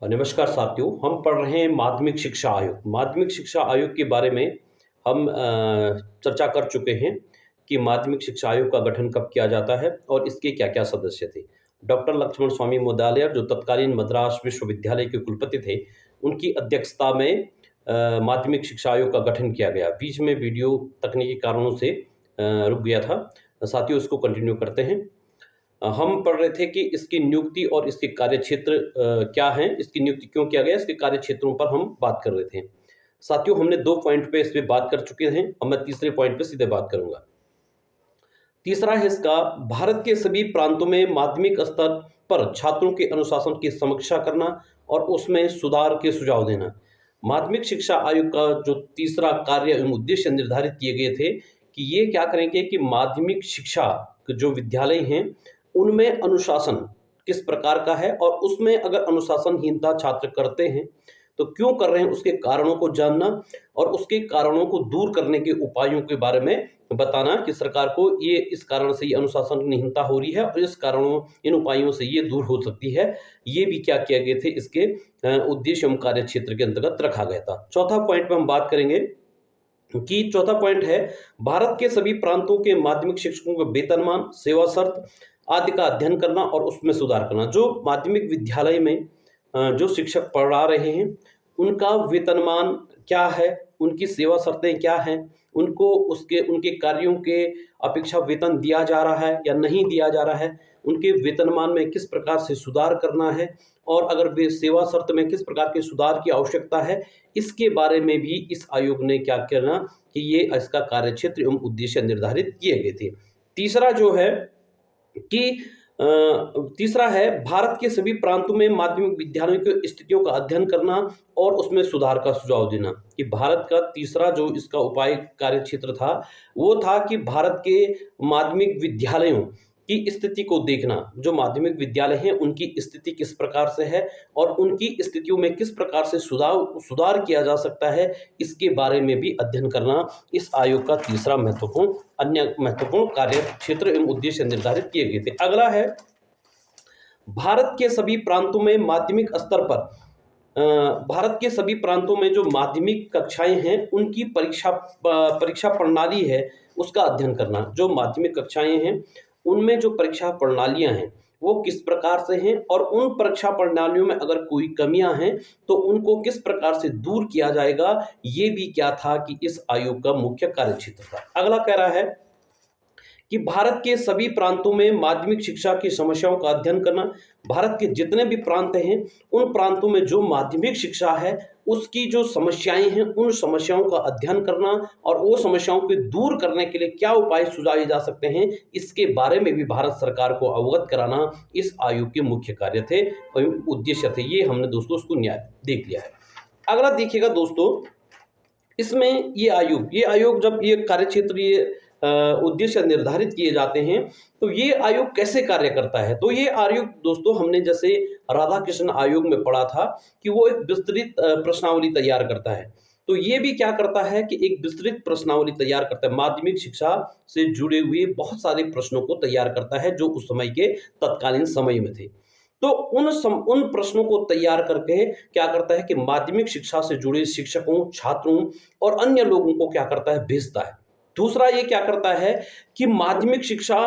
नमस्कार साथियों, हम पढ़ रहे हैं माध्यमिक शिक्षा आयोग। माध्यमिक शिक्षा आयोग के बारे में हम चर्चा कर चुके हैं कि माध्यमिक शिक्षा आयोग का गठन कब किया जाता है और इसके क्या-क्या सदस्य थे। डॉक्टर लक्ष्मण स्वामी मोदालियार जो तत्कालीन मद्रास विश्वविद्यालय के कुलपति थे, उनकी अध्यक्षता में माध्यमिक शिक्षा आयोग का गठन किया गया। बीच में वीडियो तकनीकी कारणों से रुक गया था। साथियों, इसको कंटिन्यू करते हैं। हम पढ़ रहे थे कि इसकी नियुक्ति और इसके कार्यक्षेत्र क्या हैं, इसकी नियुक्ति क्यों किया गया, इसके कार्यक्षेत्रों पर हम बात कर रहे थे। साथियों, हमने 2 पॉइंट पे इस पे बात कर चुके हैं। अब मैं तीसरे पॉइंट पे सीधे बात करूँगा। तीसरा है इसका, भारत के सभी प्रांतों में माध्यमिक स्तर पर छात्रों के अनुशासन की समीक्षा करना और उसमें सुधार के सुझाव देना। माध्यमिक शिक्षा आयोग का जो तीसरा कार्य एवं उद्देश्य निर्धारित किए गए थे कि ये क्या करेंगे कि माध्यमिक शिक्षा के जो विद्यालय हैं, उनमें अनुशासन किस प्रकार का है और उसमें अगर अनुशासनहीनता छात्र करते हैं, तो क्यों कर रहे हैं उसके कारणों को जानना और उसके कारणों को दूर करने के उपायों के बारे में बताना कि सरकार को ये इस कारण से ये अनुशासनहीनता हो रही है और इस कारणों इन उपायों से ये दूर हो सकती है। ये भी क्या किया गए थे, इसके उद्देश्य एवं कार्य क्षेत्र के अंतर्गत रखा गया था। चौथा पॉइंट पे हम बात करेंगे कि चौथा पॉइंट है, भारत के सभी प्रांतों के माध्यमिक शिक्षकों का वेतनमान, सेवा शर्त आदि का अध्ययन करना और उसमें सुधार करना। जो माध्यमिक विद्यालय में जो शिक्षक पढ़ा रहे हैं, उनका वेतनमान क्या है, उनकी सेवा शर्तें क्या हैं, उनको उनके कार्यों के अपेक्षा वेतन दिया जा रहा है या नहीं दिया जा रहा है, उनके वेतनमान में किस प्रकार से सुधार करना है और अगर वे सेवा शर्त में किस प्रकार के सुधार की आवश्यकता है, इसके बारे में भी इस आयोग ने क्या करना कि ये इसका कार्यक्षेत्र एवं उद्देश्य निर्धारित किए गए थे। तीसरा जो है कि तीसरा है, भारत के सभी प्रांतों में माध्यमिक विद्यालयों की स्थितियों का अध्ययन करना और उसमें सुधार का सुझाव देना। कि भारत का तीसरा जो इसका उपाय कार्यक्षेत्र था, वो था कि भारत के माध्यमिक विद्यालयों की स्थिति को देखना। जो माध्यमिक विद्यालय हैं, उनकी स्थिति किस प्रकार से है और उनकी स्थितियों में किस प्रकार से सुधार किया जा सकता है, इसके बारे में भी अध्ययन करना इस आयोग का तीसरा अन्य महत्वपूर्ण कार्य क्षेत्र एवं उद्देश्य निर्धारित किए गए थे। अगला है, भारत के सभी प्रांतों में माध्यमिक स्तर पर भारत के सभी प्रांतों में जो माध्यमिक कक्षाएं हैं, उनकी परीक्षा प्रणाली है, उसका अध्ययन करना। जो माध्यमिक कक्षाएं हैं, उनमें जो परीक्षा प्रणालियां हैं, वो किस प्रकार से हैं और उन परीक्षा प्रणालियों में अगर कोई कमियां हैं, तो उनको किस प्रकार से दूर किया जाएगा, ये भी क्या था कि इस आयोग का मुख्य कार्यक्षेत्र था। अगला कह रहा है कि भारत के सभी प्रांतों में माध्यमिक शिक्षा की समस्याओं का अध्ययन करना। भारत के जितने भी प्रांत हैं, उन प्रांतों में जो माध्यमिक शिक्षा है, उसकी जो समस्याएं हैं, उन समस्याओं का अध्ययन करना और वो समस्याओं को दूर करने के लिए क्या उपाय सुझाए जा सकते हैं, इसके बारे में भी भारत सरकार को अवगत कराना इस आयोग के मुख्य कार्य थे और उद्देश्य थे। ये हमने दोस्तों उसको न्याय देख लिया है। अगला देखिएगा दोस्तों, इसमें ये आयोग जब ये कार्यक्षेत्र उद्देश्य निर्धारित किए जाते हैं, तो ये आयोग कैसे कार्य करता है। तो ये आयोग दोस्तों, हमने जैसे राधाकृष्ण आयोग में पढ़ा था कि वो एक विस्तृत प्रश्नावली तैयार करता है। तो ये भी क्या करता है कि एक विस्तृत प्रश्नावली तैयार करता है, माध्यमिक शिक्षा से जुड़े हुए बहुत सारे प्रश्नों को तैयार करता है जो उस समय के तत्कालीन समय में थे। तो उन प्रश्नों को तैयार करके क्या करता है कि माध्यमिक शिक्षा से जुड़े शिक्षकों, छात्रों और अन्य लोगों को क्या करता है, भेजता है। दूसरा ये क्या करता है कि माध्यमिक शिक्षा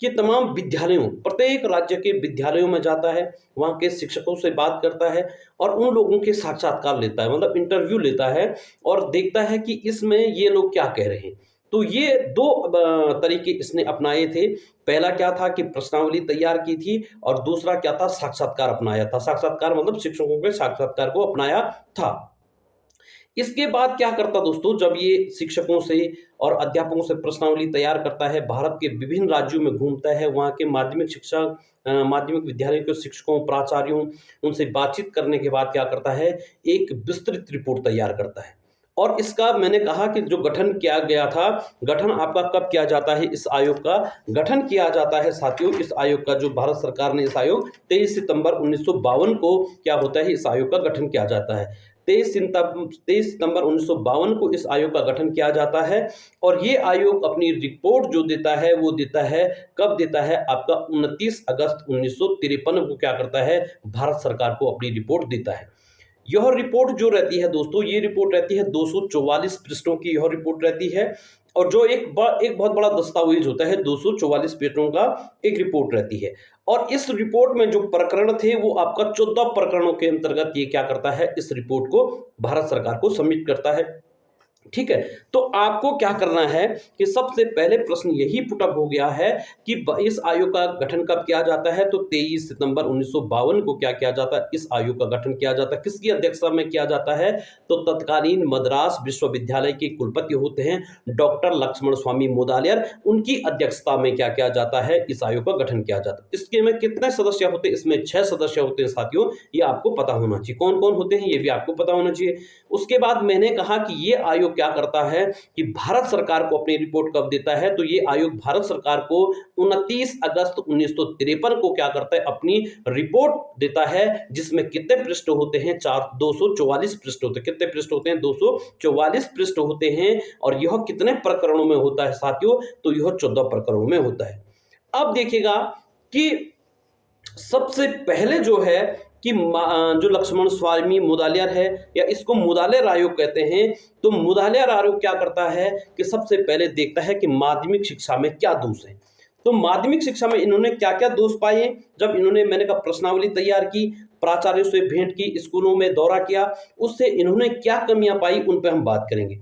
के तमाम विद्यालयों, प्रत्येक राज्य के विद्यालयों में जाता है, वहाँ के शिक्षकों से बात करता है और उन लोगों के साक्षात्कार लेता है, मतलब इंटरव्यू लेता है और देखता है कि इसमें ये लोग क्या कह रहे हैं। तो ये 2 तरीके इसने अपनाए थे। पहला क्या था कि प्रश्नावली तैयार की थी और दूसरा क्या था, साक्षात्कार अपनाया था। साक्षात्कार मतलब शिक्षकों के साक्षात्कार को अपनाया था। इसके बाद क्या करता दोस्तों, जब ये शिक्षकों से और अध्यापकों से प्रश्नावली तैयार करता है, भारत के विभिन्न राज्यों में घूमता है, वहाँ के माध्यमिक विद्यालयों के शिक्षकों, प्राचार्यों, उनसे बातचीत करने के बाद क्या करता है, एक विस्तृत रिपोर्ट तैयार करता है। और इसका मैंने कहा कि जो गठन किया गया था, गठन आपका कब किया जाता है, इस आयोग का गठन किया जाता है साथियों, इस आयोग का जो भारत सरकार ने इस आयोग 23 सितंबर 1952 को क्या होता है, इस आयोग का गठन किया जाता है। 23 सितंबर 1952 को इस आयोग का गठन किया जाता है। और ये आयोग अपनी रिपोर्ट जो देता है वो देता है, कब देता है, आपका 29 अगस्त 1953 को क्या करता है, भारत सरकार को अपनी रिपोर्ट देता है। यह रिपोर्ट जो रहती है दोस्तों, ये रिपोर्ट रहती है 244 पृष्ठों की यह रिपोर्ट रहती है। और जो एक बहुत बड़ा दस्तावेज होता है, 244 पृष्ठों का एक रिपोर्ट रहती है। और इस रिपोर्ट में जो प्रकरण थे वो आपका 14 प्रकरणों के अंतर्गत ये क्या करता है, इस रिपोर्ट को भारत सरकार को सबमिट करता है। ठीक है, तो आपको क्या करना है कि सबसे पहले प्रश्न यही पुटअप हो गया है कि इस आयोग का गठन कब किया जाता है, तो 23 सितंबर 1952 को क्या किया जाता है, इस आयोग का गठन किया जाता है। किसकी अध्यक्षता में किया जाता है, तो तत्कालीन मद्रास विश्वविद्यालय के कुलपति होते हैं डॉक्टर लक्ष्मण स्वामी मोदालियर, उनकी अध्यक्षता में क्या किया जाता है, इस आयोग का गठन किया जाता है। इसके में कितने सदस्य होते हैं, इसमें 6 सदस्य होते हैं साथियों, ये आपको पता होना चाहिए। कौन कौन होते हैं ये भी आपको पता होना चाहिए। उसके बाद मैंने कहा कि ये आयोग क्या करता है कि भारत सरकार को अपनी रिपोर्ट कब देता है, तो ये आयोग भारत सरकार को 29 अगस्त 1953 को क्या करता है, अपनी रिपोर्ट देता है, जिसमें कितने पृष्ठ होते हैं, 244 पृष्ठ होते हैं। कितने पृष्ठ होते हैं, 244 पृष्ठ होते हैं। और यह कितने प्रकरणों में होता है साथियों, तो यह 14 प्रकरणों में होता है। अब देखिएगा कि सबसे पहले जो है कि जो लक्ष्मण स्वामी मुदालियर है, या इसको मुदालियर आयोग कहते हैं, तो मुदालियर आयोग क्या करता है कि सबसे पहले देखता है कि माध्यमिक शिक्षा में क्या दोष है। तो माध्यमिक शिक्षा में इन्होंने क्या क्या दोष पाए, जब इन्होंने, मैंने कहा, प्रश्नावली तैयार की, प्राचार्यों से भेंट की, स्कूलों में दौरा किया, उससे इन्होंने क्या कमियां पाई, उन पर हम बात करेंगे।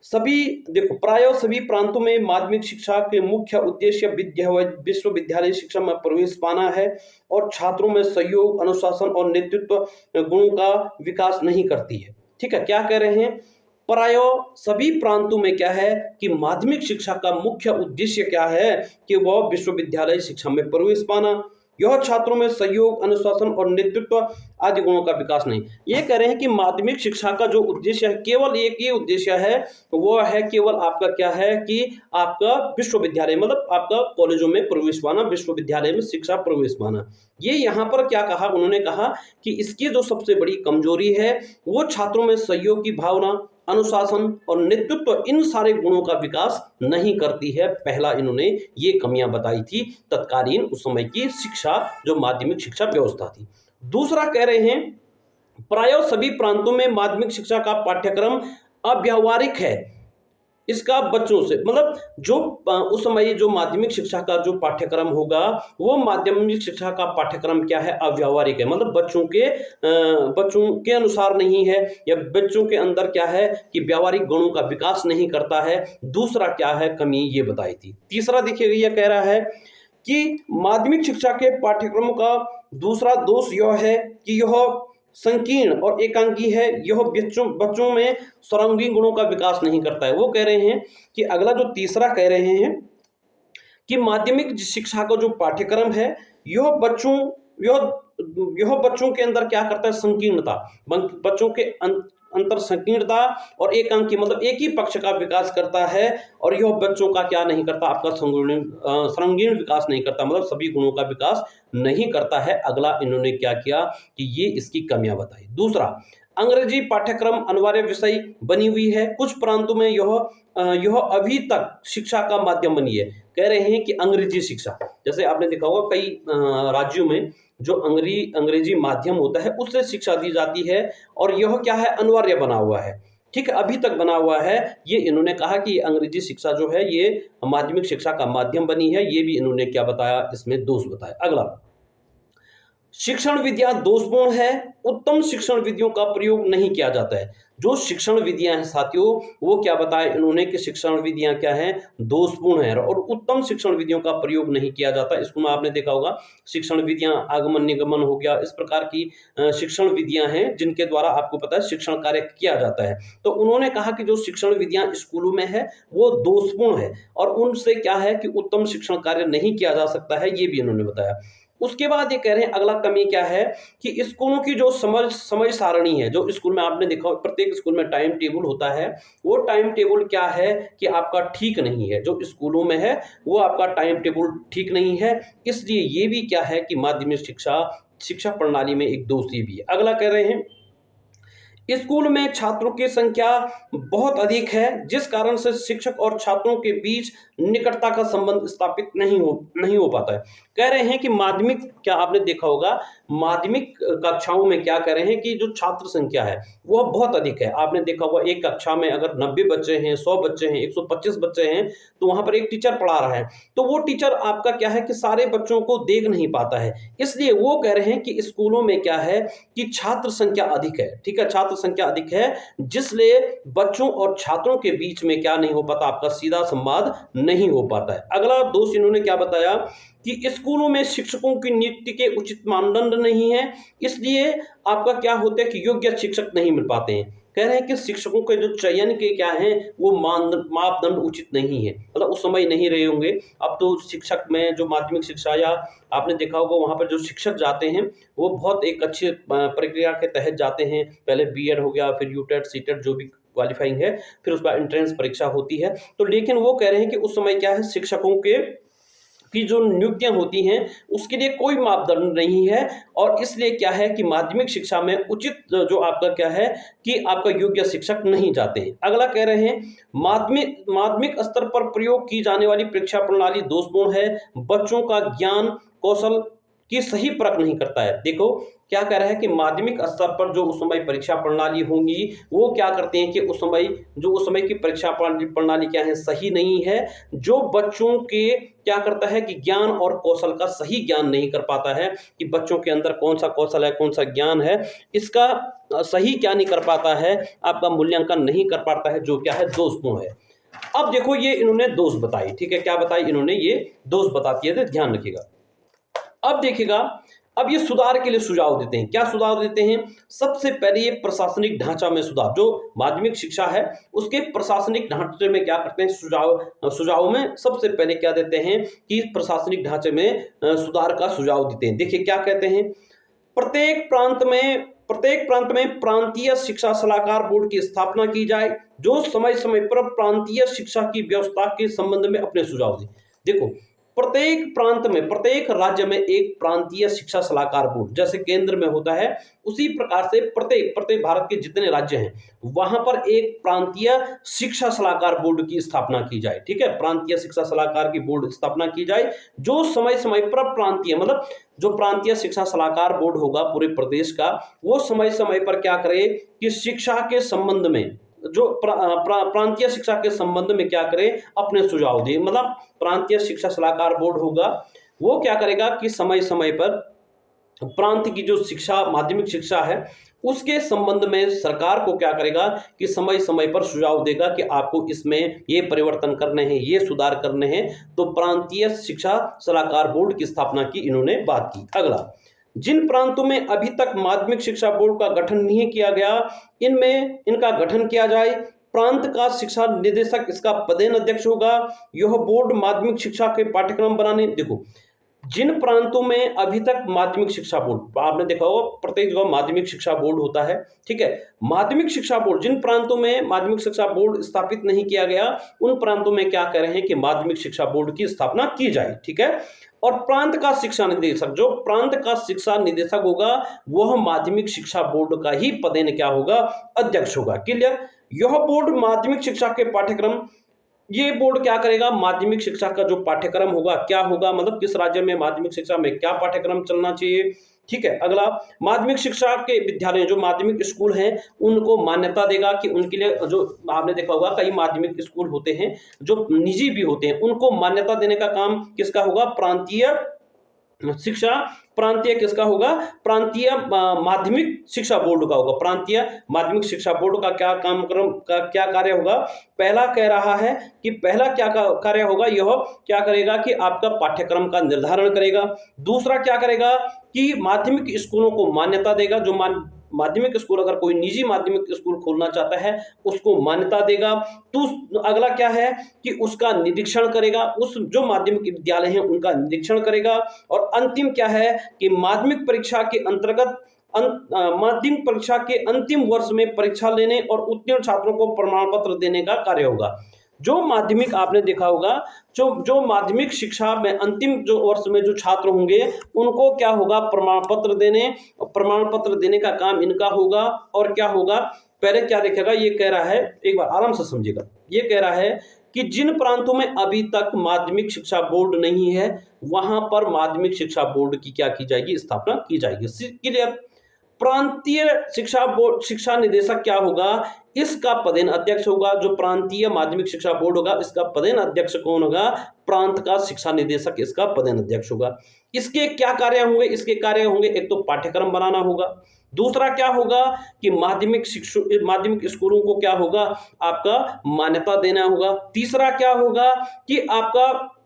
सभी देखो, प्राय सभी प्रांतों में माध्यमिक शिक्षा के मुख्य उद्देश्य विश्वविद्यालय शिक्षा में प्रवेश पाना है और छात्रों में सहयोग, अनुशासन और नेतृत्व गुणों का विकास नहीं करती है। ठीक है, क्या कह रहे हैं, प्राय सभी प्रांतों में क्या है कि माध्यमिक शिक्षा का मुख्य उद्देश्य क्या है कि वह विश्वविद्यालय शिक्षा में प्रवेश पाना, यह छात्रों में सहयोग, अनुशासन और नेतृत्व आदि गुणों का विकास नहीं। ये कह रहे हैं कि माध्यमिक शिक्षा का जो उद्देश्य है, केवल एक ही उद्देश्य है, वो है केवल आपका क्या है कि आपका विश्वविद्यालय, मतलब आपका कॉलेजों में प्रवेश पाना, विश्वविद्यालय में शिक्षा प्रवेश पाना। ये यहाँ पर क्या कहा, उन्होंने कहा कि इसकी जो सबसे बड़ी कमजोरी है वो छात्रों में सहयोग की भावना, अनुशासन और नेतृत्व, इन सारे गुणों का विकास नहीं करती है। पहला इन्होंने ये कमियां बताई थी तत्कालीन उस समय की शिक्षा, जो माध्यमिक शिक्षा व्यवस्था थी। दूसरा कह रहे हैं, प्राय सभी प्रांतों में माध्यमिक शिक्षा का पाठ्यक्रम अव्यावहारिक है। इसका बच्चों से, मतलब जो उस समय जो माध्यमिक शिक्षा का जो पाठ्यक्रम होगा, वो माध्यमिक शिक्षा का पाठ्यक्रम क्या है, अव्यावहारिक है, मतलब बच्चों के अनुसार नहीं है, या बच्चों के अंदर क्या है कि व्यावहारिक गुणों का विकास नहीं करता है। दूसरा क्या है कमी, ये बताई थी। तीसरा देखिए, यह कह रहा है कि माध्यमिक शिक्षा के पाठ्यक्रमों का दूसरा दोष यह है कि यह संकीर्ण और एकांकी है, यह बच्चों में सर्वांगीण गुणों का विकास नहीं करता है। वो कह रहे हैं कि अगला जो तीसरा कह रहे हैं कि माध्यमिक शिक्षा का जो पाठ्यक्रम है, यह बच्चों के अंदर क्या करता है, संकीर्णता, बच्चों के अंतर संकीर्णता और एकांकी, मतलब एक ही पक्ष का विकास करता है, और यह बच्चों का क्या नहीं करता, आपका सर्वांगीण विकास नहीं करता, मतलब सभी गुणों का विकास नहीं करता है। अगला इन्होंने क्या किया कि ये इसकी कमियां बताई। दूसरा, अंग्रेजी पाठ्यक्रम अनिवार्य विषय बनी हुई है, कुछ प्रांतों में यह अभी तक शिक्षा का माध्यम बनी है। कह रहे हैं कि अंग्रेजी शिक्षा, जैसे आपने देखा होगा कई राज्यों में जो अंग्रेजी माध्यम होता है उससे शिक्षा दी जाती है, और यह क्या है, अनिवार्य बना हुआ है। ठीक है, अभी तक बना हुआ है। ये इन्होंने कहा कि अंग्रेजी शिक्षा जो है ये माध्यमिक शिक्षा का माध्यम बनी है। ये भी इन्होंने क्या बताया, इसमें दोष बताया। अगला, शिक्षण विधियां दोषपूर्ण है, उत्तम शिक्षण विधियों का प्रयोग नहीं किया जाता है। जो शिक्षण विधियां हैं साथियों, वो क्या बताया इन्होंने कि शिक्षण विधियां क्या हैं, दोषपूर्ण है, और उत्तम शिक्षण विधियों का प्रयोग नहीं किया जाता। इसको आपने देखा होगा, शिक्षण विधियां आगमन निगमन हो गया, इस प्रकार की शिक्षण विधियां हैं जिनके द्वारा आपको पता है शिक्षण कार्य किया जाता है। तो उन्होंने कहा कि जो शिक्षण विधियां स्कूलों में है वो दोषपूर्ण है, और उनसे क्या है कि उत्तम शिक्षण कार्य नहीं किया जा सकता है, ये भी इन्होंने बताया। उसके बाद ये कह रहे हैं अगला कमी क्या है कि स्कूलों की जो समय सारणी है, जो स्कूल में आपने देखा प्रत्येक स्कूल में टाइम टेबल होता है, वो टाइम टेबल क्या है कि आपका ठीक नहीं है। जो स्कूलों में है वो आपका टाइम टेबल ठीक नहीं है, इसलिए ये भी क्या है कि माध्यमिक शिक्षा प्रणाली में एक दोष ये भी है। अगला कह रहे हैं, स्कूल में छात्रों की संख्या बहुत अधिक है, जिस कारण से शिक्षक और छात्रों के बीच निकटता का संबंध स्थापित नहीं हो पाता है। कह रहे हैं कि माध्यमिक, क्या आपने देखा होगा, माध्यमिक कक्षाओं में क्या कह रहे हैं कि जो छात्र संख्या है वह बहुत अधिक है। आपने देखा होगा एक कक्षा में अगर 90 बच्चे हैं, 100 बच्चे हैं, 125 बच्चे हैं, तो वहां पर एक टीचर पढ़ा रहा है, तो वो टीचर आपका क्या है कि सारे बच्चों को देख नहीं पाता है। इसलिए वो कह रहे हैं कि स्कूलों में क्या है कि छात्र संख्या अधिक है, ठीक है, छात्र संख्या अधिक है, जिसलिए बच्चों और छात्रों के बीच में क्या नहीं हो पाता, आपका सीधा संवाद नहीं हो पाता है। अगला दोष इन्होंने क्या बताया कि स्कूलों में शिक्षकों की नियुक्ति के उचित मानदंड नहीं है, इसलिए आपका क्या होता है कि योग्य शिक्षक नहीं मिल पाते हैं। कह रहे हैं कि शिक्षकों के जो चयन के क्या हैं वो मापदंड उचित नहीं है, मतलब उस समय नहीं रहे होंगे। अब तो शिक्षक में जो माध्यमिक शिक्षा, या आपने देखा होगा वहां पर जो शिक्षक जाते हैं वो बहुत एक अच्छी प्रक्रिया के तहत जाते हैं। पहले बीएड हो गया, फिर यूटेट सीटेट जो भी क्वालिफाइंग है, फिर उसका एंट्रेंस परीक्षा होती है। तो लेकिन वो कह रहे हैं कि उस समय क्या है, शिक्षकों के की जो नियुक्तियां होती हैं उसके लिए कोई मापदंड नहीं है, और इसलिए क्या है कि माध्यमिक शिक्षा में उचित जो आपका क्या है कि आपका योग्य शिक्षक नहीं जाते हैं। अगला कह रहे हैं माध्यमिक स्तर पर प्रयोग की जाने वाली परीक्षा प्रणाली दोषपूर्ण है, बच्चों का ज्ञान कौशल की सही परख नहीं करता है। देखो क्या कह रहा है कि माध्यमिक स्तर पर जो उस समय परीक्षा प्रणाली होंगी वो क्या करते हैं कि उस समय की परीक्षा प्रणाली क्या है, सही नहीं है, जो बच्चों के क्या करता है कि ज्ञान और कौशल का सही ज्ञान नहीं कर पाता है, कि बच्चों के अंदर कौन सा कौशल है, कौन सा ज्ञान है, इसका सही क्या नहीं कर पाता है, आपका मूल्यांकन नहीं कर पाता है, जो क्या है दोषपूर्ण है। अब देखो ये इन्होंने दोष बताई, ठीक है, क्या बताई इन्होंने, ये दोष बताती है, तो ध्यान रखिएगा। अब देखिएगा, अब ये सुधार के लिए सुझाव देते हैं। क्या सुझाव देते हैं? सबसे पहले ये प्रशासनिक ढांचा में सुधार, जो माध्यमिक शिक्षा है उसके प्रशासनिक ढांचे में क्या करते हैं, सुझाव में सबसे पहले क्या देते हैं कि प्रशासनिक ढांचे में सुधार का सुझाव देते हैं। देखिए क्या कहते हैं, प्रत्येक प्रांत में प्रांतीय शिक्षा सलाहकार बोर्ड की स्थापना की जाए, जो समय समय पर प्रांतीय शिक्षा की व्यवस्था के संबंध में अपने सुझाव दें। देखो प्रत्येक प्रांत में, प्रत्येक राज्य में एक प्रांतीय शिक्षा सलाहकार बोर्ड, जैसे केंद्र में होता है उसी प्रकार से प्रत्येक भारत के जितने राज्य हैं वहां पर एक प्रांतीय शिक्षा सलाहकार बोर्ड की स्थापना की जाए। ठीक है, प्रांतीय शिक्षा सलाहकार की बोर्ड स्थापना की जाए, जो समय समय पर प्रांतीय, मतलब जो प्रांतीय शिक्षा सलाहकार बोर्ड होगा पूरे प्रदेश का, वो समय समय पर क्या करे कि शिक्षा के संबंध में, जो प्रांतीय शिक्षा के संबंध में क्या करे, अपने सुझाव दे। मतलब प्रांतीय शिक्षा सलाहकार बोर्ड होगा वो क्या करेगा कि समय समय पर प्रांत की जो शिक्षा, माध्यमिक शिक्षा है उसके संबंध में सरकार को क्या करेगा कि समय समय पर सुझाव देगा कि आपको इसमें ये परिवर्तन करने हैं, ये सुधार करने हैं। तो प्रांतीय शिक्षा सलाहकार बोर्ड की स्थापना की इन्होंने बात की। अगला, जिन प्रांतों में अभी तक माध्यमिक शिक्षा बोर्ड का गठन नहीं किया गया, इनमें इनका गठन किया जाए। प्रांत का शिक्षा निदेशक इसका पदेन अध्यक्ष होगा। यह बोर्ड माध्यमिक शिक्षा के पाठ्यक्रम बनाने, देखो जिन प्रांतों में अभी तक माध्यमिक शिक्षा बोर्ड, आपने देखा होगा प्रत्येक जगह माध्यमिक शिक्षा बोर्ड होता है, ठीक है, माध्यमिक शिक्षा बोर्ड, जिन प्रांतों में माध्यमिक शिक्षा बोर्ड स्थापित नहीं किया गया उन प्रांतों में क्या कह रहे हैं कि माध्यमिक शिक्षा बोर्ड की स्थापना की जाए। ठीक है, और प्रांत का शिक्षा निदेशक, जो प्रांत का शिक्षा निदेशक होगा वह माध्यमिक शिक्षा बोर्ड का ही पदेन क्या होगा, अध्यक्ष होगा। क्लियर? यह बोर्ड माध्यमिक शिक्षा के पाठ्यक्रम, ये बोर्ड क्या करेगा, माध्यमिक शिक्षा का जो पाठ्यक्रम होगा क्या होगा, मतलब किस राज्य में माध्यमिक शिक्षा में क्या पाठ्यक्रम चलना चाहिए। ठीक है, अगला, माध्यमिक शिक्षा के विद्यालय, जो माध्यमिक स्कूल हैं उनको मान्यता देगा कि उनके लिए, जो आपने देखा होगा कई माध्यमिक स्कूल होते हैं जो निजी भी होते हैं, उनको मान्यता देने का काम किसका होगा, प्रांतीय शिक्षा, प्रांतीय किसका होगा, प्रांतीय माध्यमिक शिक्षा बोर्ड का होगा। प्रांतीय माध्यमिक शिक्षा बोर्ड का क्या क्या कार्य होगा, पहला कह रहा है कि पहला क्या कार्य होगा, यह क्या करेगा कि आपका पाठ्यक्रम का निर्धारण करेगा। दूसरा क्या करेगा कि माध्यमिक स्कूलों को मान्यता देगा, जो माध्यमिक स्कूल, अगर कोई निजी माध्यमिक स्कूल खोलना चाहता है उसको मान्यता देगा। तो अगला क्या है कि उसका निरीक्षण करेगा, उस जो माध्यमिक विद्यालय हैं उनका निरीक्षण करेगा। और अंतिम क्या है कि माध्यमिक परीक्षा के अंतर्गत माध्यमिक परीक्षा के अंतिम वर्ष में परीक्षा लेने और उत्तीर्ण छात्रों को प्रमाण पत्र देने का कार्य होगा। जो माध्यमिक आपने देखा होगा, जो माध्यमिक शिक्षा में अंतिम जो वर्ष में जो छात्र होंगे उनको क्या होगा, प्रमाण पत्र देने का काम इनका होगा। और क्या होगा, पहले क्या देखेगा, ये कह रहा है, एक बार आराम से समझिएगा, ये कह रहा है कि जिन प्रांतों में अभी तक माध्यमिक शिक्षा बोर्ड नहीं है वहां पर माध्यमिक शिक्षा बोर्ड की क्या की जाएगी, स्थापना की जाएगी। क्लियर। प्रांतीय शिक्षा बोर्ड, शिक्षा निदेशक क्या होगा, इसका पदेन अध्यक्ष होगा। जो प्रांतीय माध्यमिक शिक्षा बोर्ड होगा इसका पदेन अध्यक्ष कौन होगा, प्रांत का शिक्षा निदेशक इसका पदेन अध्यक्ष होगा। इसके क्या कार्य होंगे, इसके कार्य होंगे, एक तो पाठ्यक्रम बनाना होगा, दूसरा क्या होगा कि माध्यमिक स्कूलों को क्या होगा, आपका मान्यता देना होगा। तीसरा क्या होगा कि आपका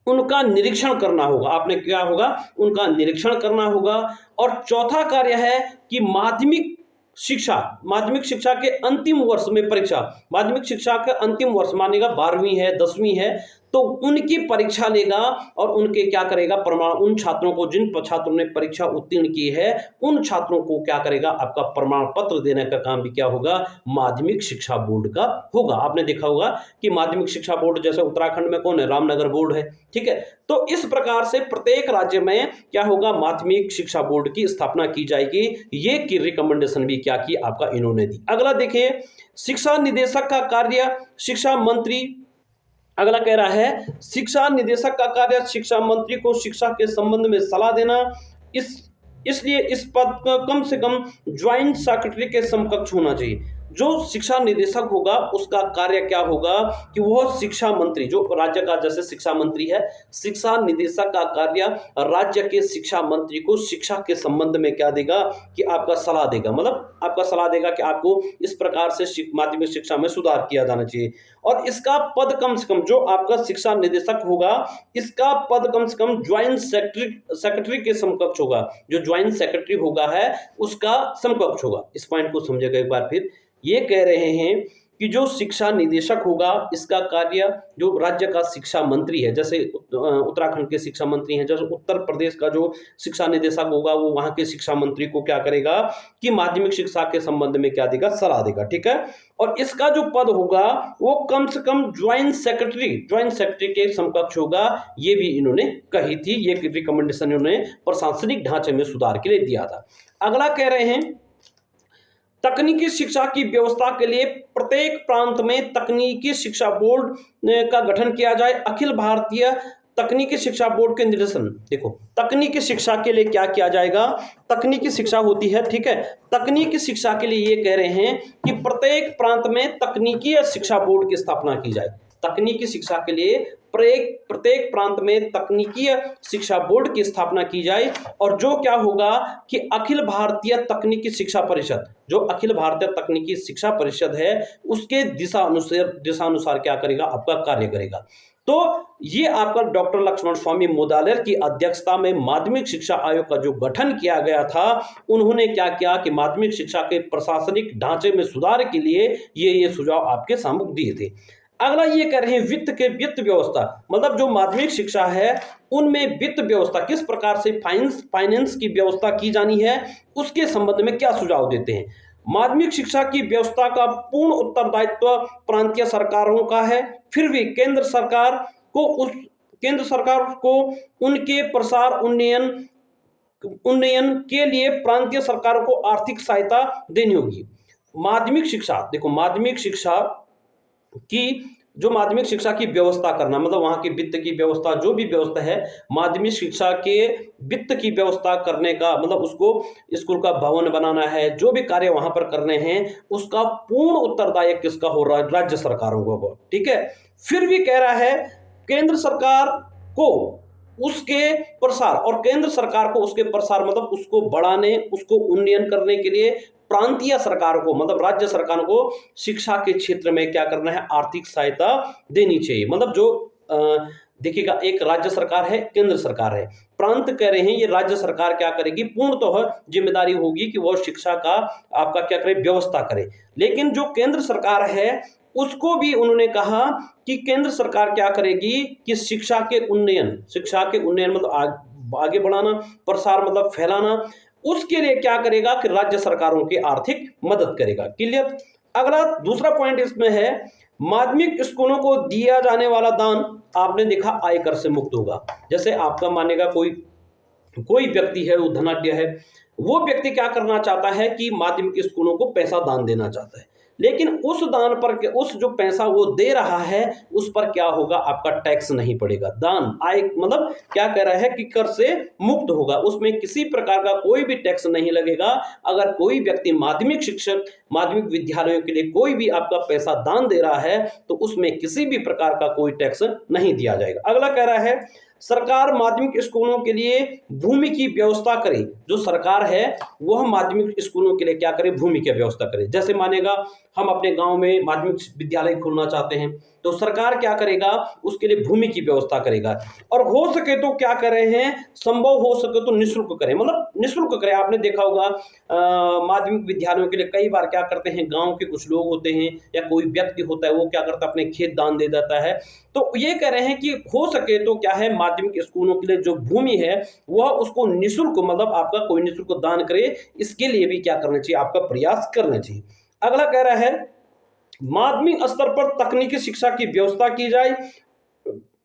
उनका निरीक्षण करना होगा, आपने क्या होगा, उनका निरीक्षण करना होगा। और चौथा कार्य है कि माध्यमिक शिक्षा के अंतिम वर्ष में परीक्षा, माध्यमिक शिक्षा के अंतिम वर्ष मानेगा 12वीं है 10वीं है तो उनकी परीक्षा लेगा और उनके क्या करेगा, प्रमाण, उन छात्रों को, जिन छात्रों ने परीक्षा उत्तीर्ण की है उन छात्रों को क्या करेगा, आपका प्रमाण पत्र देने का काम भी क्या होगा, माध्यमिक शिक्षा बोर्ड का होगा। आपने देखा होगा कि माध्यमिक शिक्षा बोर्ड जैसे उत्तराखंड में कौन है, रामनगर बोर्ड है, ठीक है। तो इस प्रकार से प्रत्येक राज्य में क्या होगा, माध्यमिक शिक्षा बोर्ड की स्थापना की जाएगी। ये की रिकमेंडेशन भी क्या की, आपका इन्होंने दी। अगला देखिए, शिक्षा निदेशक का कार्य शिक्षा मंत्री, अगला कह रहा है शिक्षा निदेशक का कार्य शिक्षा मंत्री को शिक्षा के संबंध में सलाह देना। इसलिए इस पद का कम से कम ज्वाइंट सेक्रेटरी के समकक्ष होना चाहिए। जो शिक्षा निदेशक होगा उसका कार्य क्या होगा कि वह शिक्षा मंत्री, जो राज्य का जैसे शिक्षा मंत्री है, शिक्षा निदेशक का कार्य राज्य के शिक्षा मंत्री को शिक्षा के संबंध में क्या देगा कि आपका सलाह देगा, मतलब आपका सलाह देगा कि आपको इस प्रकार से माध्यमिक शिक्षा में सुधार किया जाना चाहिए। और इसका पद कम से कम, जो आपका शिक्षा निदेशक होगा इसका पद कम से कम ज्वाइंट सेक्रेटरी के समकक्ष होगा। जो ज्वाइंट सेक्रेटरी होगा है उसका समकक्ष होगा। इस पॉइंट को समझेगा एक बार फिर। ये कह रहे हैं कि जो शिक्षा निदेशक होगा इसका कार्य जो राज्य का शिक्षा मंत्री है, जैसे उत्तराखंड के शिक्षा मंत्री हैं, जैसे उत्तर प्रदेश का जो शिक्षा निदेशक होगा वो वहां के शिक्षा मंत्री को क्या करेगा कि माध्यमिक शिक्षा के संबंध में क्या देगा, सलाह देगा, ठीक है। और इसका जो पद होगा वो कम से कम ज्वाइंट सेक्रेटरी के समकक्ष होगा। ये भी इन्होंने कही थी, ये रिकमेंडेशन इन्होंने प्रशासनिक ढांचे में सुधार के लिए दिया था। अगला कह रहे हैं तकनीकी शिक्षा की व्यवस्था के लिए प्रत्येक प्रांत में तकनीकी शिक्षा बोर्ड का गठन किया जाए। अखिल भारतीय तकनीकी शिक्षा बोर्ड के निर्देशन, देखो तकनीकी शिक्षा के लिए क्या किया जाएगा, तकनीकी शिक्षा होती है, ठीक है। तकनीकी शिक्षा के लिए ये कह रहे हैं कि प्रत्येक प्रांत में तकनीकी शिक्षा बोर्ड की स्थापना की जाए। तकनीकी शिक्षा के लिए प्रत्येक प्रांत में तकनीकी शिक्षा बोर्ड की स्थापना की जाए। और जो क्या होगा कि अखिल भारतीय तकनीकी शिक्षा परिषद, जो अखिल भारतीय तकनीकी शिक्षा परिषद है उसके दिशा अनुसार क्या करेगा, आपका कार्य करेगा। तो ये आपका डॉक्टर लक्ष्मण स्वामी मोदालेर की अध्यक्षता में माध्यमिक शिक्षा आयोग का जो गठन किया गया था, उन्होंने क्या किया कि माध्यमिक शिक्षा के प्रशासनिक ढांचे में सुधार के लिए ये सुझाव आपके सामने दिए थे। अगला ये कह रहे हैं वित्त व्यवस्था, मतलब जो माध्यमिक शिक्षा है उनमें वित्त व्यवस्था किस प्रकार से फाइनेंस की व्यवस्था की जानी है, उसके संबंध में क्या सुझाव देते हैं। माध्यमिक शिक्षा की व्यवस्था का पूर्ण उत्तरदायित्व प्रांतीय सरकारों का है, फिर भी केंद्र सरकार को उनके प्रसार उन्नयन के लिए प्रांतीय सरकारों को आर्थिक सहायता देनी होगी। माध्यमिक शिक्षा, देखो माध्यमिक शिक्षा की व्यवस्था करना, मतलब वहां की वित्त की व्यवस्था, जो भी व्यवस्था है माध्यमिक शिक्षा के वित्त की व्यवस्था करने का, मतलब उसको स्कूल का भवन बनाना है, जो भी कार्य वहां पर करने हैं उसका पूर्ण उत्तरदायित्व किसका हो रहा है, राज्य सरकारों को, ठीक है। फिर भी कह रहा है केंद्र सरकार को उसके प्रसार, और केंद्र सरकार को उसके प्रसार मतलब उसको बढ़ाने, उसको उन्नयन करने के लिए प्रांतीय सरकार को, मतलब राज्य सरकारों को शिक्षा के क्षेत्र में क्या करना है, आर्थिक सहायता देनी चाहिए। मतलब जो देखिएगा एक राज्य सरकार है, केंद्र सरकार है, प्रांत कह रहे हैं ये राज्य सरकार क्या करेगी, पूर्णतः जिम्मेदारी होगी कि वह शिक्षा का आपका क्या करे, व्यवस्था करे। लेकिन जो केंद्र सरकार है उसको भी उन्होंने कहा कि केंद्र सरकार क्या करेगी कि शिक्षा के उन्नयन मतलब आगे बढ़ाना, प्रसार मतलब फैलाना, उसके लिए क्या करेगा कि राज्य सरकारों की आर्थिक मदद करेगा। क्लियर। अगला दूसरा पॉइंट इसमें है माध्यमिक स्कूलों को दिया जाने वाला दान आपने देखा आयकर से मुक्त होगा। जैसे आपका मानेगा कोई कोई व्यक्ति है, वो धनाढ्य है, वो व्यक्ति क्या करना चाहता है कि माध्यमिक स्कूलों को पैसा दान देना चाहता है, लेकिन उस दान पर उस जो पैसा वो दे रहा है उस पर क्या होगा, आपका टैक्स नहीं पड़ेगा। दान आय मतलब क्या कह रहा है कि कर से मुक्त होगा, उसमें किसी प्रकार का कोई भी टैक्स नहीं लगेगा। अगर कोई व्यक्ति माध्यमिक शिक्षक माध्यमिक विद्यालयों के लिए कोई भी आपका पैसा दान दे रहा है तो उसमें किसी भी प्रकार का कोई टैक्स नहीं दिया जाएगा। अगला कह रहा है सरकार माध्यमिक स्कूलों के लिए भूमि की व्यवस्था करे। जो सरकार है वह माध्यमिक स्कूलों के लिए क्या करे, भूमि की व्यवस्था करे। जैसे मानेगा हम अपने गांव में माध्यमिक विद्यालय खोलना चाहते हैं तो सरकार क्या करेगा, उसके लिए भूमि की व्यवस्था करेगा, और हो सके तो क्या कर रहे हैं, संभव हो सके तो निःशुल्क करें, मतलब निःशुल्क करें। आपने देखा होगा माध्यमिक विद्यालयों के लिए कई बार क्या करते हैं, गांव के कुछ लोग होते हैं या कोई व्यक्ति होता है वो क्या करता है, अपने खेत दान दे देता है। तो ये कह रहे हैं कि हो सके तो क्या है, माध्यमिक स्कूलों के लिए जो भूमि है वह उसको निःशुल्क, मतलब आपका कोई निःशुल्क दान करे, इसके लिए भी क्या करना चाहिए, आपका प्रयास करना चाहिए। अगला कह रहा है माध्यमिक स्तर पर तकनीकी शिक्षा की व्यवस्था की जाए।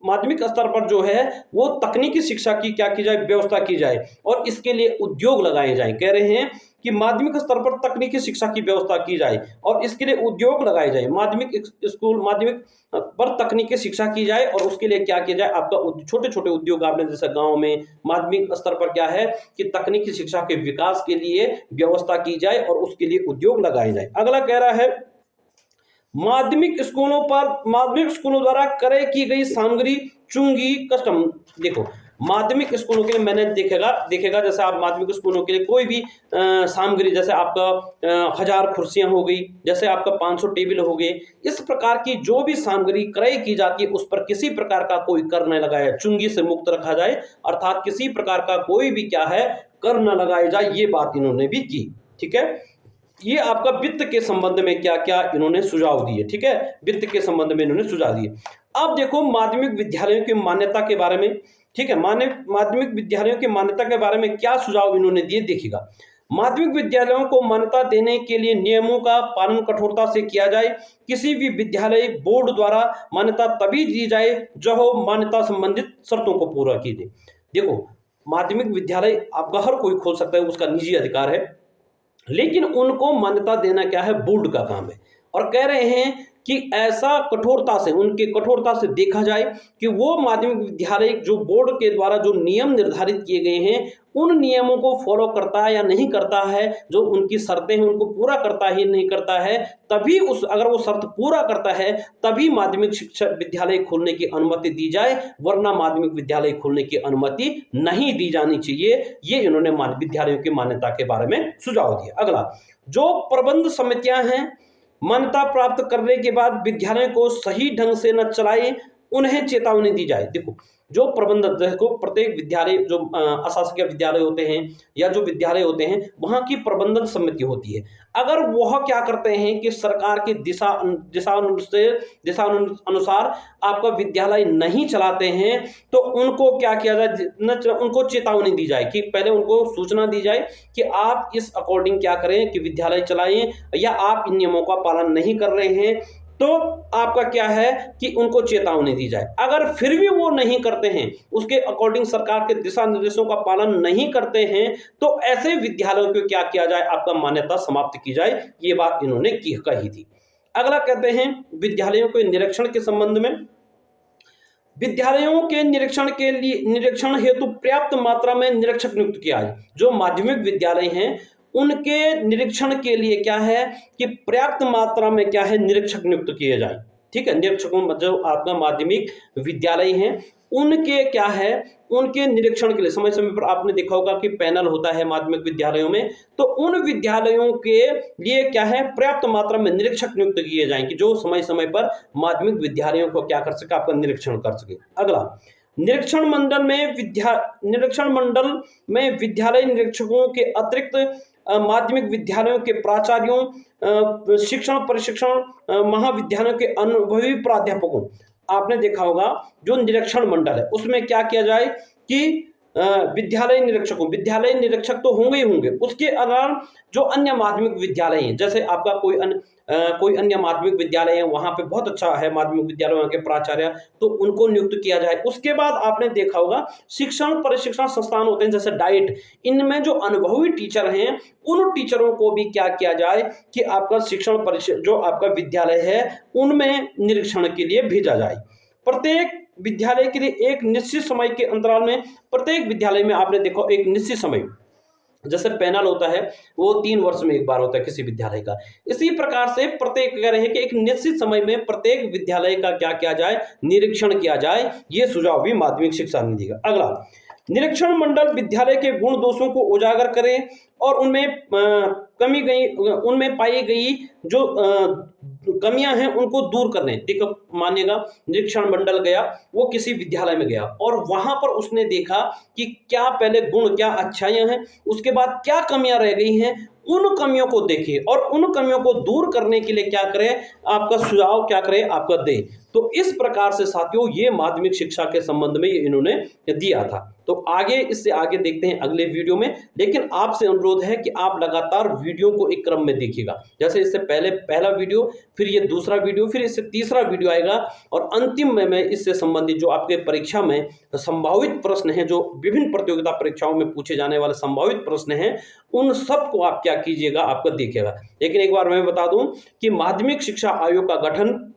माध्यमिक स्तर पर जो है वो तकनीकी शिक्षा की क्या की जाए, व्यवस्था की जाए, और इसके लिए उद्योग लगाए जाएं। कह रहे हैं कि माध्यमिक स्तर पर तकनीकी शिक्षा की व्यवस्था की जाए और इसके लिए उद्योग लगाए जाए। माध्यमिक पर तकनीकी शिक्षा की जाए और उसके लिए क्या किया जाए, आपका छोटे छोटे उद्योग, आपने जैसे गांव में माध्यमिक स्तर पर क्या है कि तकनीकी शिक्षा के विकास के लिए व्यवस्था की जाए और उसके लिए उद्योग लगाए जाए। अगला कह रहा है माध्यमिक स्कूलों द्वारा क्रय की गई सामग्री चुंगी कस्टम। देखो माध्यमिक स्कूलों के लिए मैंने देखेगा जैसे आप माध्यमिक स्कूलों के लिए कोई भी सामग्री, जैसे आपका 1000 कुर्सियां हो गई, जैसे आपका 500 टेबल हो गए, इस प्रकार की जो भी सामग्री क्रय की जाती है उस पर किसी प्रकार का कोई कर न लगाया, चुंगी से मुक्त रखा जाए, अर्थात किसी प्रकार का कोई भी क्या है कर न लगाया जाए। ये बात इन्होंने भी की। ठीक है, ये आपका वित्त के संबंध में क्या क्या इन्होंने सुझाव दिए। ठीक है, वित्त के संबंध में इन्होंने सुझाव दिए। अब देखो माध्यमिक विद्यालयों की मान्यता के बारे में, ठीक है, माध्यमिक विद्यालयों की मान्यता के बारे में क्या सुझाव इन्होंने दिए, देखिएगा। माध्यमिक विद्यालयों को मान्यता देने के लिए नियमों का पालन कठोरता से किया जाए। किसी भी विद्यालय बोर्ड द्वारा मान्यता तभी दी जाए जो मान्यता संबंधित शर्तों को पूरा कीजिए। देखो माध्यमिक विद्यालय आपका हर कोई खोल सकता है, उसका निजी अधिकार है, लेकिन उनको मान्यता देना क्या है, बोर्ड का काम है। और कह रहे हैं कि ऐसा उनके कठोरता से देखा जाए कि वो माध्यमिक विद्यालय जो बोर्ड के द्वारा जो नियम निर्धारित किए गए हैं उन नियमों को फॉलो करता है या नहीं करता है, जो उनकी शर्तें हैं उनको पूरा करता है नहीं करता है, तभी अगर वो शर्त पूरा करता है तभी माध्यमिक शिक्षा विद्यालय खोलने की अनुमति दी जाए, वरना माध्यमिक विद्यालय खोलने की अनुमति नहीं दी जानी चाहिए। ये इन्होंने विद्यालयों की मान्यता के बारे में सुझाव दिया। अगला, जो प्रबंध समितियां हैं मान्यता प्राप्त करने के बाद विद्यालय को सही ढंग से न चलाए, उन्हें चेतावनी दी जाए। देखो जो प्रबंधक, देखो प्रत्येक विद्यालय जो अशासकीय विद्यालय होते हैं या जो विद्यालय होते हैं वहां की प्रबंधन समिति होती है। अगर वह क्या करते हैं कि सरकार की दिशा अनुसार आपका विद्यालय नहीं चलाते हैं तो उनको क्या किया जाए, उनको चेतावनी दी जाए कि पहले उनको सूचना दी जाए कि आप इस अकॉर्डिंग क्या करें कि विद्यालय चलाएं, या आप इन नियमों का पालन नहीं कर रहे हैं तो आपका क्या है कि उनको चेतावनी दी जाए। अगर फिर भी वो नहीं करते हैं, उसके अकॉर्डिंग सरकार के दिशा निर्देशों का पालन नहीं करते हैं, तो ऐसे विद्यालयों को क्या किया जाए, आपका मान्यता समाप्त की जाए। ये बात इन्होंने कही थी। अगला कहते हैं विद्यालयों के निरीक्षण के संबंध में। विद्यालयों के निरीक्षण हेतु पर्याप्त मात्रा में निरीक्षक नियुक्त किया है। जो माध्यमिक विद्यालय हैं उनके निरीक्षण के लिए क्या है कि पर्याप्त मात्रा में क्या है, निरीक्षक नियुक्त किए जाए। ठीक है, निरीक्षकों जो आपका माध्यमिक विद्यालय हैं उनके क्या है, उनके निरीक्षण के लिए समय समय पर आपने देखा होगा कि पैनल होता है माध्यमिक विद्यालयों में, तो उन विद्यालयों के लिए क्या है, पर्याप्त मात्रा में निरीक्षक नियुक्त किए जाएं कि जो समय समय पर माध्यमिक विद्यालयों को क्या कर सके, आपका निरीक्षण कर सके। अगला, निरीक्षण मंडल में विद्यालय निरीक्षकों के अतिरिक्त माध्यमिक विद्यालयों के प्राचार्यों, शिक्षण प्रशिक्षण महाविद्यालयों के अनुभवी प्राध्यापकों, आपने देखा होगा जो निरीक्षण मंडल है उसमें क्या किया जाए कि विद्यालय निरीक्षक तो होंगे ही होंगे, उसके अलावा जो अन्य माध्यमिक विद्यालय हैं, जैसे आपका कोई अन्य माध्यमिक विद्यालय है, वहाँ पे बहुत अच्छा है माध्यमिक विद्यालय, वहाँ के प्राचार्य, तो उनको नियुक्त किया जाए। उसके बाद आपने देखा होगा शिक्षण प्रशिक्षण संस्थान होते हैं जैसे डाइट, इनमें जो अनुभवी टीचर हैं, उन टीचरों को भी क्या किया जाए कि आपका जो आपका विद्यालय है, उनमें निरीक्षण के लिए भेजा जाए। प्रत्येक विद्यालय के लिए एक निश्चित समय के अंतराल में, प्रत्येक विद्यालय में आपने देखो एक निश्चित समय, जैसे पैनल होता है वो 3 वर्ष में एक बार होता है किसी विद्यालय का, इसी प्रकार से प्रत्येक कह रहे हैं कि एक निश्चित समय में प्रत्येक विद्यालय का क्या किया जाए, निरीक्षण किया जाए। ये सुझाव भी माध्यमिक शिक्षा निधि का। अगला, निरीक्षण मंडल विद्यालय के गुण दोषों को उजागर करें और उनमें पाई गई जो कमियां हैं उनको दूर करने। देखो मानिएगा निरीक्षण मंडल गया, वो किसी विद्यालय में गया और वहां पर उसने देखा कि क्या पहले गुण, क्या अच्छाइयां हैं, उसके बाद क्या कमियां रह गई हैं, उन कमियों को देखिए और उन कमियों को दूर करने के लिए क्या करें, आपका सुझाव क्या करें, आपका दे। तो इस प्रकार से साथियों ये माध्यमिक शिक्षा के संबंध में ये इन्होंने दिया था। तो आगे इससे आगे देखते हैं अगले वीडियो में, लेकिन आपसे अनुरोध है कि आप लगातार वीडियो को एक क्रम में देखिएगा। जैसे इससे पहले पहला वीडियो, फिर ये दूसरा वीडियो, फिर इससे तीसरा वीडियो आएगा और अंतिम में मैं इससे संबंधित जो आपके परीक्षा में संभावित प्रश्न हैं, जो विभिन्न प्रतियोगिता परीक्षाओं में पूछे जाने वाले संभावित प्रश्न हैं, उन सब को आप क्या कीजिएगा, आपको देखिएगा। लेकिन एक बार मैं बता दूं कि माध्यमिक शिक्षा आयोग का गठन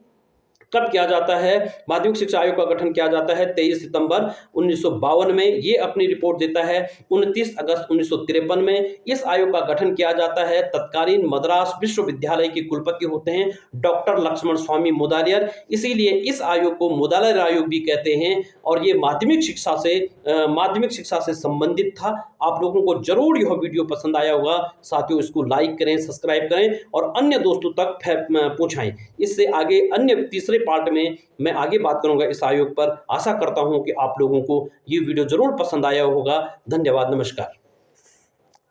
कब किया जाता है। माध्यमिक शिक्षा आयोग का गठन किया जाता है 23 सितंबर 1952 में। ये अपनी रिपोर्ट देता है 29 अगस्त 1953 में। इस आयोग का गठन किया जाता है, तत्कालीन मद्रास विश्वविद्यालय के कुलपति होते हैं डॉक्टर लक्ष्मण स्वामी मुदालियर, इसीलिए इस आयोग को मुदालियर आयोग भी कहते हैं। और ये माध्यमिक शिक्षा से संबंधित था। आप लोगों को जरूर यह वीडियो पसंद आया होगा। साथियों इसको लाइक करें, सब्सक्राइब करें और अन्य दोस्तों तक पहुंचाएं। इससे आगे अन्य तीसरे पार्ट में मैं आगे बात करूंगा इस आयोग पर। आशा करता हूं कि आप लोगों को ये वीडियो जरूर पसंद आया होगा। धन्यवाद, नमस्कार।